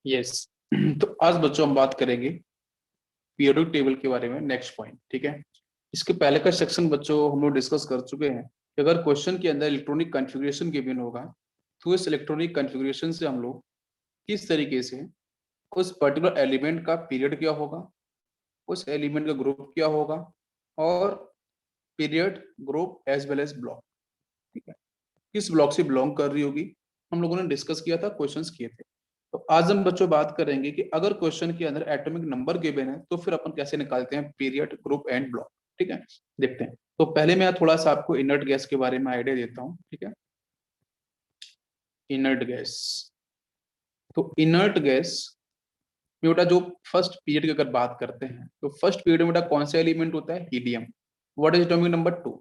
Yes. तो आज बच्चों हम बात करेंगे पीरियोडिक टेबल के बारे में, नेक्स्ट पॉइंट। ठीक है, इसके पहले का सेक्शन बच्चों हम लोग डिस्कस कर चुके हैं कि अगर क्वेश्चन के अंदर इलेक्ट्रॉनिक कॉन्फ़िगरेशन गिवन होगा तो इस इलेक्ट्रॉनिक कॉन्फ़िगरेशन से हम लोग किस तरीके से उस पर्टिकुलर एलिमेंट का पीरियड क्या होगा, उस एलिमेंट का ग्रुप क्या होगा, और period, group as well as block, ठीक है, किस ब्लॉक से बिलोंग कर रही होगी, हम लोगों ने डिस्कस किया था, क्वेश्चंस किए थे। तो आज हम बच्चों बात करेंगे कि अगर क्वेश्चन के अंदर एटॉमिक नंबर गिवन है तो फिर अपन कैसे निकालते हैं पीरियड, ग्रुप एंड ब्लॉक। ठीक है, देखते हैं। तो पहले मैं थोड़ा सा आपको इनर्ट गैस के बारे में आइडिया देता हूँ। ठीक है, इनर्ट गैस। तो इनर्ट गैस में बेटा जो फर्स्ट पीरियड की अगर बात करते हैं तो फर्स्ट पीरियड में बेटा कौन सा एलिमेंट होता है, helium. What is atomic number 2,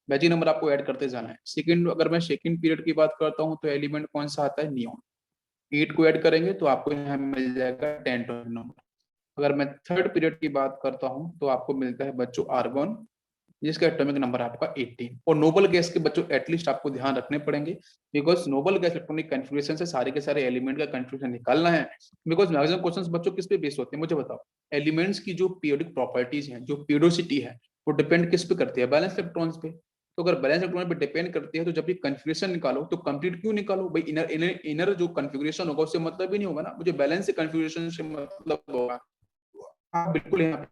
बैजी नंबर आपको ऐड करते जाना है। सेकंड, अगर मैं सेकंड पीरियड की बात करता हूँ तो एलिमेंट कौन सा आता है, नियॉन। 8 को ऐड करेंगे तो आपको यहाँ मिल जाएगा 10 एटॉमिक नंबर। अगर मैं थर्ड पीरियड की बात करता हूँ तो आपको मिलता है बच्चों आर्गन, जिसका एटॉमिक नंबर आपका 18। और नोबल गैस के बच्चों एटलीस्ट आपको ध्यान रखने पड़ेंगे, because noble gas electronic configuration से सारे के सारे एलिमेंट का कन्फ्यूजन निकालना है। बिकॉज मैक्सिमम क्वेश्चंस बच्चों किस पे बेस होते हैं मुझे बताओ। एलिमेंट्स की जो पीरियोडिक प्रॉपर्टीज हैं, जो पीरियोडिसिटी है, वो डिपेंड किस पे करती है, बैलेंस इलेक्ट्रॉन्स पे। तो अगर बैलेंस इलेक्ट्रॉन पे डिपेंड करती है तो जब भी कन्फिग्रेशन निकालो तो कंप्लीट क्यों निकालो भाई, इनर इनर इनर जो कन्फिग्रेशन होगा उससे मतलब ही नहीं होगा ना, मुझे बैलेंस कन्फिग्रेशन से मतलब होगा। आप बिल्कुल यहाँ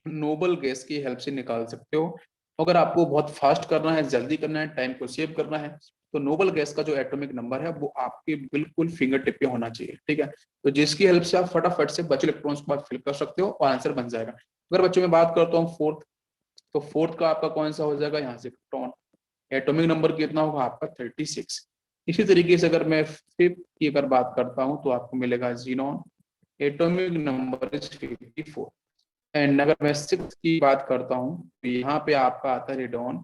नोबल गैस की हेल्प से निकाल सकते हो। अगर आपको बहुत फास्ट करना है, जल्दी करना है, टाइम को सेव करना है, तो नोबल गैस का जो एटॉमिक नंबर है वो आपके बिल्कुल फिंगर टिप पे होना चाहिए। ठीक है, तो जिसकी हेल्प से आप फटाफट से बचे इलेक्ट्रॉन्स को फिल कर सकते हो और आंसर बन जाएगा। अगर बच्चों में बात करता हूँ फोर्थ, तो फोर्थ का आपका कौन सा हो जाएगा, यहाँ से प्रोटॉन। एटॉमिक नंबर कितना होगा आपका 36। इसी तरीके से अगर मैं फिफ्थ की अगर बात करता हूँ तो आपको मिलेगा xenon, atomic number is 54। And अगर मैं सिक्स की बात करता हूँ तो यहाँ पे आपका आता है रेडॉन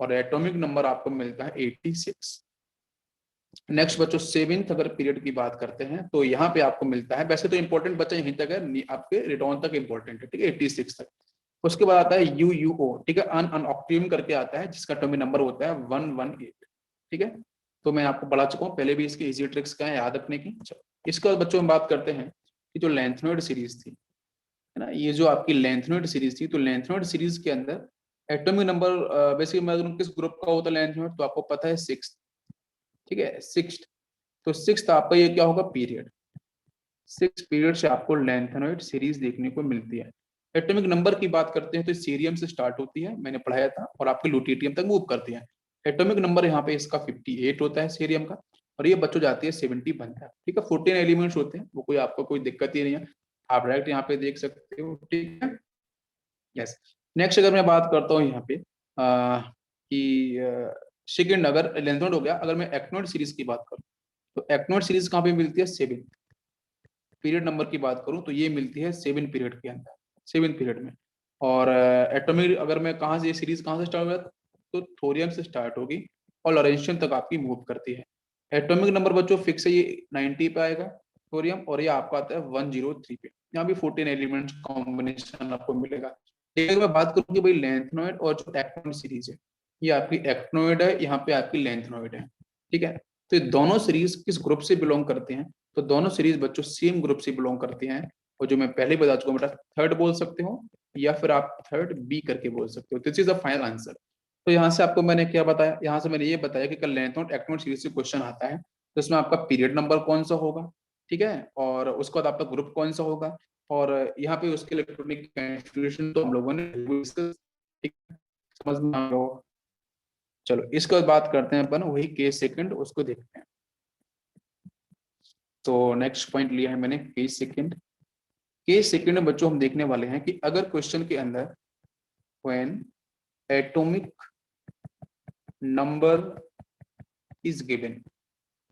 और एटॉमिक नंबर आपको मिलता है 86। नेक्स्ट बच्चों सेवेंथ अगर पीरियड की बात करते हैं तो यहाँ पे आपको मिलता है, वैसे तो इंपॉर्टेंट बच्चा यहीं तक है, आपके रेडॉन तक इंपॉर्टेंट है, ठीक है, 86 तक। उसके बाद आता है यूयूओ, ठीक है, अनऑक्टियम करके आता है जिसका एटॉमिक नंबर होता है 118। ठीक है, तो मैं आपको बता चुका हूँ पहले भी, इसके इजी ट्रिक्स क्या है याद रखने की। चलो इसके बाद बच्चों हम बात करते हैं कि जो लेंथनोइड सीरीज थी, है ना, ये जो आपकी लेंथनोइड सीरीज थी, तो लेंथनोइड सीरीज के अंदर एटॉमिक नंबर बेसिकली मैं किस ग्रुप का होता है लेंथनोइड, तो आपको पता है 6। ठीक है, 6। तो 6 आपका ये क्या होगा, पीरियड। 6 पीरियड से आपको लेंथनोइड सीरीज देखने को मिलती है। एटॉमिक नंबर की बात करते हैं तो सीरियम से स्टार्ट होती है, मैंने पढ़ाया था, और आपके लुटियम तक मूव करती है। एटॉमिक नंबर यहाँ पे इसका 58 होता है सीरियम का, और ये बच्चों जाती है 70 बनता है। ठीक है, 14 एलिमेंट्स होते हैं, वो कोई आपको कोई दिक्कत ही नहीं है, आप डायरेक्ट यहाँ पे देख सकते हो। ठीक है, यस। नेक्स्ट अगर मैं बात करता हूँ यहाँ पे कि सेकेंड, अगर लेंथनोइड हो गया, अगर मैं एक्टिनोइड सीरीज की बात करूँ तो एक्टिनोइड सीरीज कहाँ पे मिलती है, 7 पीरियड नंबर की बात करूँ तो ये मिलती है 7 पीरियड के अंदर, 7 पीरियड में। और एटॉमिक अगर मैं कहाँ से, ये सीरीज कहाँ से स्टार्ट होगा, तो थोरियम से स्टार्ट होगी और लॉरेंशियम तक आपकी मूव करती है। एटॉमिक नंबर बच्चों फिक्स है, ये 90 पे आएगा थोरियम, और ये आपका आता है 103 पे। यहाँ भी 14 एलिमेंट्स कॉम्बिनेशन आपको मिलेगा। लेकिन मैं बात करूँ कि भाई लेंथनोइड और जो एक्टिनोइड सीरीज है, ये आपकी एक्टिनोइड है, यहाँ पे आपकी लेंथनोइड है। ठीक है, तो ये दोनों सीरीज किस ग्रुप से बिलोंग करते हैं, तो दोनों सीरीज बच्चों सेम ग्रुप से बिलोंग करती हैं। और जो मैं पहले बता चुका हूँ बेटा, थर्ड बोल सकते हो या फिर आप थर्ड बी करके बोल सकते हो। This is the final answer. तो यहाँ से आपको मैंने क्या बताया, यहाँ से मैंने ये बताया कि कल लेंथनोइड एक्टिनोइड सीरीज से क्वेश्चन आता है तो इसमें आपका पीरियड नंबर कौन सा होगा, ठीक है, और उसके बाद आपका ग्रुप कौन सा होगा, और यहाँ पे उसके इलेक्ट्रॉनिक कन्फिग्रेशन तो हम लोगों ने discuss, ठीक है, समझ में आ गया। चलो इसके बाद बात करते हैं अपन वही केस सेकंड, उसको देखते हैं। तो नेक्स्ट पॉइंट लिया है मैंने केस सेकंड। केस सेकंड में बच्चों हम देखने वाले हैं कि अगर क्वेश्चन के अंदर when atomic number is given,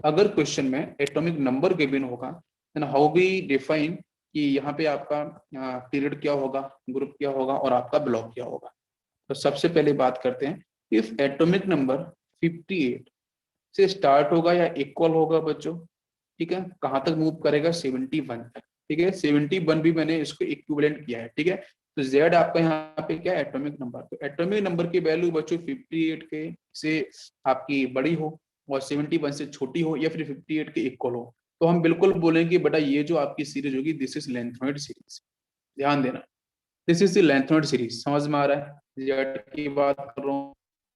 अगर क्वेश्चन में एटॉमिक नंबर गिवन होगा देन हाउ वी डिफाइन कि यहाँ पे आपका पीरियड क्या होगा, ग्रुप क्या होगा, और आपका ब्लॉक क्या होगा। तो सबसे पहले बात करते हैं, इफ एटॉमिक नंबर 58 से स्टार्ट होगा या इक्वल होगा बच्चों, ठीक है, कहाँ तक मूव करेगा, 71 तक। ठीक है, 71 भी मैंने इसको इक्विवेलेंट किया है। ठीक है, तो जेड आपका यहाँ पे क्या है, एटॉमिक नंबर। तो एटॉमिक नंबर की वैल्यू बच्चों 58 के से आपकी बड़ी हो और 71 से छोटी हो, या फिर 58 के इक्वल हो। तो हम बिल्कुल बोलेंगे कि बेटा ये जो आपकी सीरीज होगी दिस इज लेंथोइड सीरीज, ध्यान देना, दिस इज द लेंथोइड सीरीज। समझ में आ रहा है, जेड की बात कर रहा हूँ।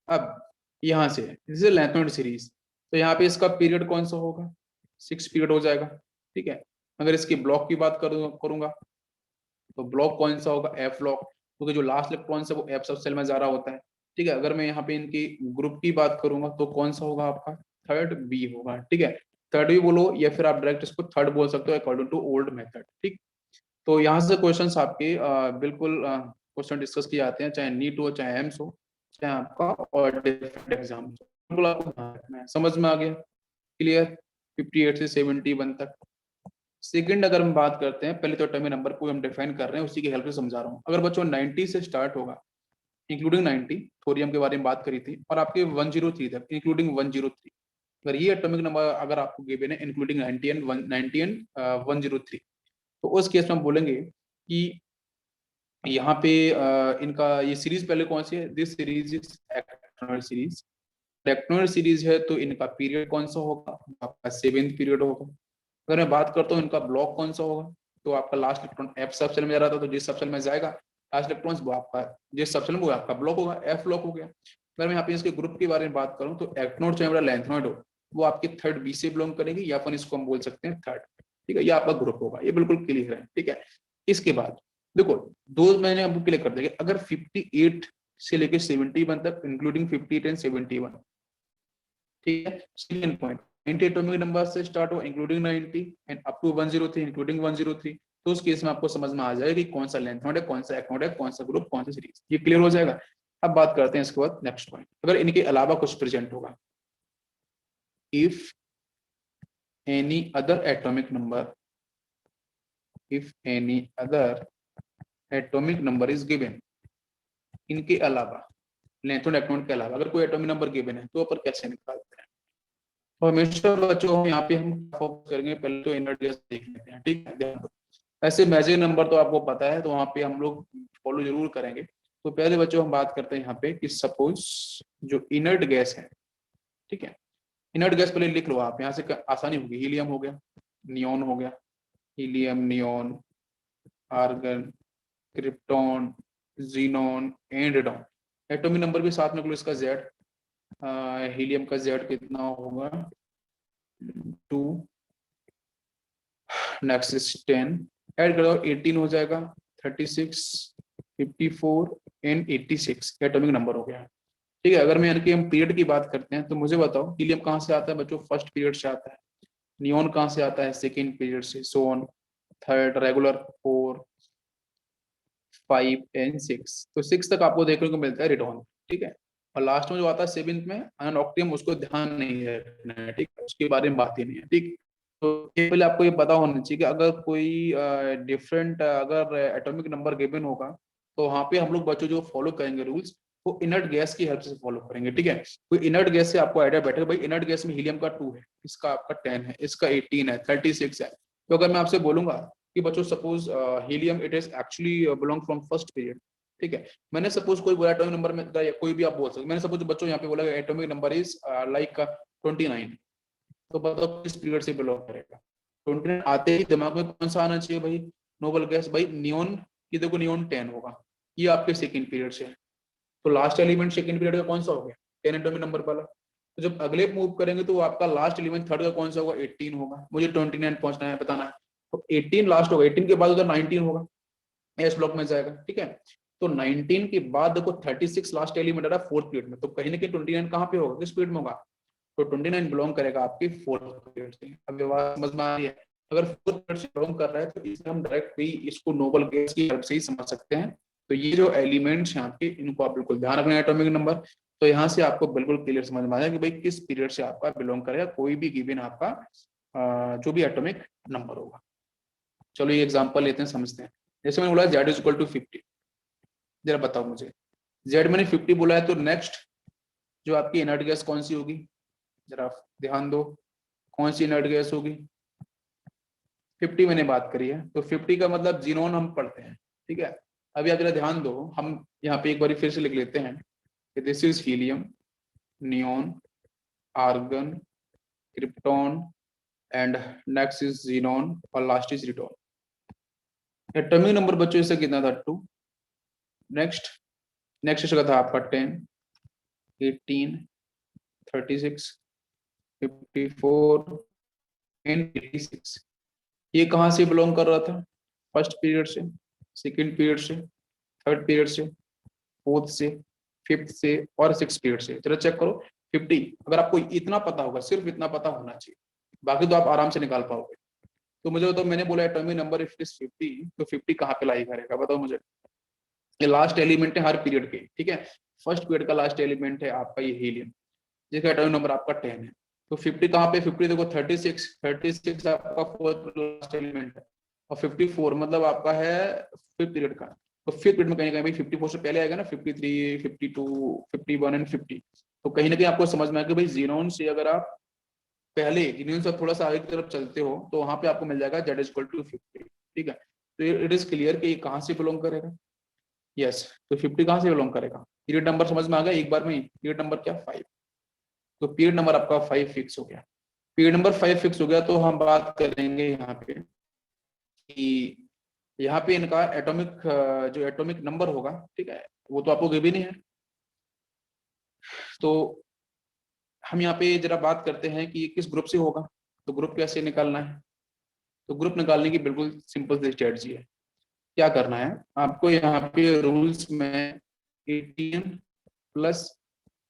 अब यहाँ से दिस इज लेंथोइड सीरीज, तो यहाँ पे इसका पीरियड कौन सा होगा, 6 पीरियड हो जाएगा, ठीक है। अगर इसकी ब्लॉक की बात करूंगा तो ब्लॉक कौन सा होगा, एफ ब्लॉक, क्योंकि जो लास्ट इलेक्ट्रॉन है वो एफ सब सेल में जा रहा होता है, ठीक है। अगर मैं यहाँ पे इनकी ग्रुप की बात करूंगा तो कौन सा होगा आपका, थर्ड बी होगा, ठीक है। थर्ड बी बोलो या फिर आप डायरेक्ट इसको थर्ड बोल सकते हो अकॉर्डिंग टू ओल्ड मेथड, ठीक। तो यहाँ से क्वेश्चंस आपके बिल्कुल क्वेश्चन डिस्कस किए जाते हैं, चाहे नीट हो चाहे एम्स हो चाहे आपका और डिफरेंट एग्जाम हो, बिल्कुल आपको ध्यान रखना है। समझ में आ गया, क्लियर। 58 से 71 तक। सेकंड अगर हम बात करते हैं, पहले तो एटॉमिक नंबर को हम डिफाइन कर रहे हैं, उसी की हेल्प से समझा रहा हूँ। अगर बच्चों 90 से स्टार्ट होगा, इंक्लूडिंग 90, थोरियम के बारे में बात करी थी, और आपके 103 तक इंक्लूडिंग 103, अगर ये एटॉमिक नंबर अगर आपको गिवन है इंक्लूडिंग 90 एंड 103, तो उस केस में हम बोलेंगे कि यहाँ पे इनका ये सीरीज पहले कौन सी है, this series is actinoid series. Actinoid series है तो इनका पीरियड कौन सा होगा, आपका 7th पीरियड होगा। अगर मैं बात करता हूँ इनका ब्लॉक कौन सा होगा, तो आपका लास्ट इलेक्ट्रॉन एफ सब सेल में जा रहा था, तो जिस सब सेल में जाएगा लास्ट इलेक्ट्रॉन वो आपका जिस सब सेल में वो आपका ब्लॉक होगा, एफ ब्लॉक हो गया। अगर मैं यहाँ पे इसके ग्रुप के बारे में बात करूँ तो एक्टिनोइड चाहे बड़ा लेंथनोइड हो, वो आपके थर्ड बी से बिलोंग करेगी, या फिर इसको हम बोल सकते हैं थर्ड, ठीक है। ये आपका ग्रुप होगा, ये बिल्कुल क्लियर है, ठीक है। इसके बाद देखो, दो मैंने आपको क्लियर कर दिया, अगर 58 से लेकर 71 तक इंक्लूडिंग 58 एंड 71, ठीक है। सेकंड पॉइंट, 90 एटॉमिक नंबर से स्टार्ट हो including 90 and up to 103 including 103, तो उस केस में आपको समझ में आ जाएगा कि कौन सा लेंथ नोड है, कौन सा एक्नोड है, कौन सा ग्रुप, कौन सा सीरीज, ये क्लियर हो जाएगा। अब बात करते हैं इसके बाद नेक्स्ट पॉइंट, अगर इनके अलावा कुछ प्रेजेंट होगा, if any other atomic number, if any other atomic number is given, इनके अलावा लेंथ नोड एक्नोड के अलावा अगर कोई एटॉमिक नंबर गिवन है तो अपन कैसे निकालते हैं। तो हमेशा बच्चों यहाँ पे हम फोकस करेंगे, पहले तो इनर गैस देख लेते हैं, ठीक है, ध्यान दो। ऐसे मैजिक नंबर तो आपको पता है, तो वहां पे हम लोग फॉलो जरूर करेंगे। तो पहले बच्चों हम बात करते हैं यहाँ पे कि सपोज जो इनर्ट गैस है, ठीक है, इनर्ट गैस पहले लिख लो आप, यहाँ से आसानी होगी। हीलियम हो गया, नियोन हो गया, helium, neon, argon, krypton, xenon and radon. Atomic number भी साथ में लिख लो इसका, जेड। हीलियम का जेड कितना होगा, 2, नेक्स्ट इज 10, ऐड कर दो 18 हो जाएगा, 36, 54 एंड 86 एटॉमिक नंबर हो गया, ठीक है। अगर मैं इनकी हम पीरियड की बात करते हैं तो मुझे बताओ हीलियम कहाँ से आता है बच्चों, फर्स्ट पीरियड से आता है। नियोन कहाँ से आता है, सेकेंड पीरियड से, so on, third, regular, 4, 5 and 6, तो 6 तक आपको देखने को मिलता है रेडॉन, ठीक है। और लास्ट में जो आता है 7th में अनऑक्टियम, उसको ध्यान नहीं रखना है, ठीक है, उसके बारे में बात ही नहीं है, ठीक। तो ये पहले आपको ये पता होना चाहिए कि अगर कोई डिफरेंट अगर एटॉमिक नंबर गिवन होगा, तो वहाँ पे हम लोग बच्चों जो फॉलो करेंगे रूल्स, वो इनर्ट गैस की हेल्प से फॉलो करेंगे, ठीक है। कोई इनर्ट गैस से आपको आइडिया बैठेगा, भाई इनर्ट गैस में हीलियम का 2 है, इसका आपका 10 है, इसका 18 है, 36 है। तो अगर मैं आपसे बोलूंगा कि बच्चों suppose helium it is actually belong from first period, ठीक है। मैंने सपोज कोई बोला एटॉमिक नंबर में, कोई भी आप बोल सकते, मैंने सपोज बच्चों यहाँ पे बोला एटॉमिक नंबर इज लाइक 29, तो बताओ किस पीरियड से बिलोंग करेगा। 29 आते ही दिमाग में कौन सा आना चाहिए भाई, नोबल गैस, भाई नियोन की, देखो नियोन 10 होगा, ये आपके सेकंड पीरियड से है, तो लास्ट एलिमेंट सेकंड पीरियड का कौन सा हो गया, 10 एटॉमिक नंबर वाला। तो जब अगले मूव करेंगे तो आपका लास्ट एलिमेंट थर्ड का कौन सा होगा, 18 होगा, मुझे 29 पहुंचना है, बताना है। तो 18 लास्ट होगा, 18 के बाद उधर 19 होगा, एस ब्लॉक में जाएगा, ठीक है। तो 19 के बाद देखो 36 लास्ट एलिमेंट आ रहा है फोर्थ पीरियड में, तो कहीं ना कहीं 29 कहाँ पे होगा, किस पीरियड में होगा, तो 29 बिलोंग करेगा आपकी फोर्थ पीरियड से। अब ये बात समझ में आ रही है, अगर फोर्थ पीरियड से बिलोंग कर रहा है तो इसे हम डायरेक्ट भी इसको नोबल गैस की हेल्प से ही समझ सकते हैं। तो ये जो एलिमेंट्स हैं आपके, इनको आप बिल्कुल ध्यान रखना है एटॉमिक नंबर। तो यहाँ से आपको बिल्कुल क्लियर समझ में आ जाए कि भाई किस पीरियड से आपका बिलोंग करेगा कोई भी गिवन आपका जो भी एटॉमिक नंबर होगा। चलो ये एग्जांपल लेते हैं, समझते हैं। जैसे मैंने बोला जेड इज इक्वल टू 50, जरा बताओ मुझे, जेड मैंने 50 बोला है, तो नेक्स्ट जो आपकी इनर्ट गैस कौन सी होगी, जरा ध्यान दो, कौन सी इनर्ट गैस होगी, 50 मैंने बात करी है, तो 50 का मतलब जीनोन हम पढ़ते हैं, ठीक है। अभी आप जरा ध्यान दो, हम यहाँ पे एक बार फिर से लिख लेते हैं कि this is helium, neon, argon, krypton and next is xenon और last is radon. Atomic number बच्चों इससे कितना था 2। नेक्स्ट नेक्स्ट इसका था आपका 10, 18, 36, 54 एंड 86। ये कहाँ से बिलोंग कर रहा था? फर्स्ट पीरियड से, सेकंड पीरियड से, थर्ड पीरियड से, फोर्थ से, फिफ्थ से और सिक्स पीरियड से। चलो चेक करो 50। अगर आपको इतना पता होगा, सिर्फ इतना पता होना चाहिए, बाकी तो आप आराम से निकाल पाओगे। तो मुझे तो मैंने बोला atomic number if it is 50, तो 50 कहाँ पे लाई करेगा बताओ मुझे। ये लास्ट एलिमेंट है हर पीरियड के, ठीक है। फर्स्ट पीरियड का लास्ट एलिमेंट है आपका ये हीलियम, जिसका एटॉमिक नंबर आपका 10 है। तो 50 कहाँ पे? 50 देखो 36 आपका फोर्थ लास्ट एलिमेंट है, और 54 मतलब आपका है फिफ्थ पीरियड का। तो फिफ्थ पीरियड में कहीं ना कहीं भाई 54 से पहले आएगा ना 53, 52, 51 एंड 50। तो कहीं ना कहीं आपको समझ में आएगा कि भाई जीनोन से अगर आप पहले जीनोन से थोड़ा सा आगे की तरफ चलते हो तो वहां पे आपको मिल जाएगा Z=50, ठीक है। तो इट इज क्लियर कि ये कहाँ से बिलोंग करेगा। यस, तो 50 कहाँ से बिलोंग करेगा? पीरियड नंबर समझ में आ गया एक बार में ही। पीरियड नंबर क्या? 5। तो पीरियड नंबर आपका 5 फिक्स हो गया। पीरियड नंबर 5 फिक्स हो गया तो हम बात करेंगे यहाँ पे कि यहाँ पे इनका एटॉमिक जो एटॉमिक नंबर होगा, ठीक है, वो तो आपको गिवन ही है। तो हम यहाँ पे जरा बात करते हैं कि ये किस ग्रुप से होगा। तो ग्रुप कैसे निकालना है? तो ग्रुप निकालने की बिल्कुल सिंपल सी स्ट्रेटजी है। क्या करना है आपको यहाँ पे रूल्स में 18 प्लस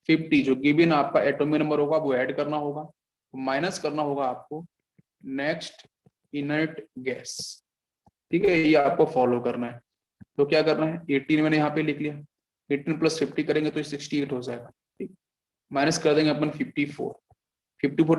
50 जो गिवन आपका एटॉमिक नंबर होगा वो ऐड करना होगा, माइनस करना होगा आपको नेक्स्ट इनर्ट गैस, ठीक है। ये आपको फॉलो करना है। तो क्या करना है, 18 मैंने यहाँ पे लिख लिया, 18 प्लस 50 करेंगे तो 68 हो जाएगा, ठीक। माइनस कर देंगे अपन 54, 54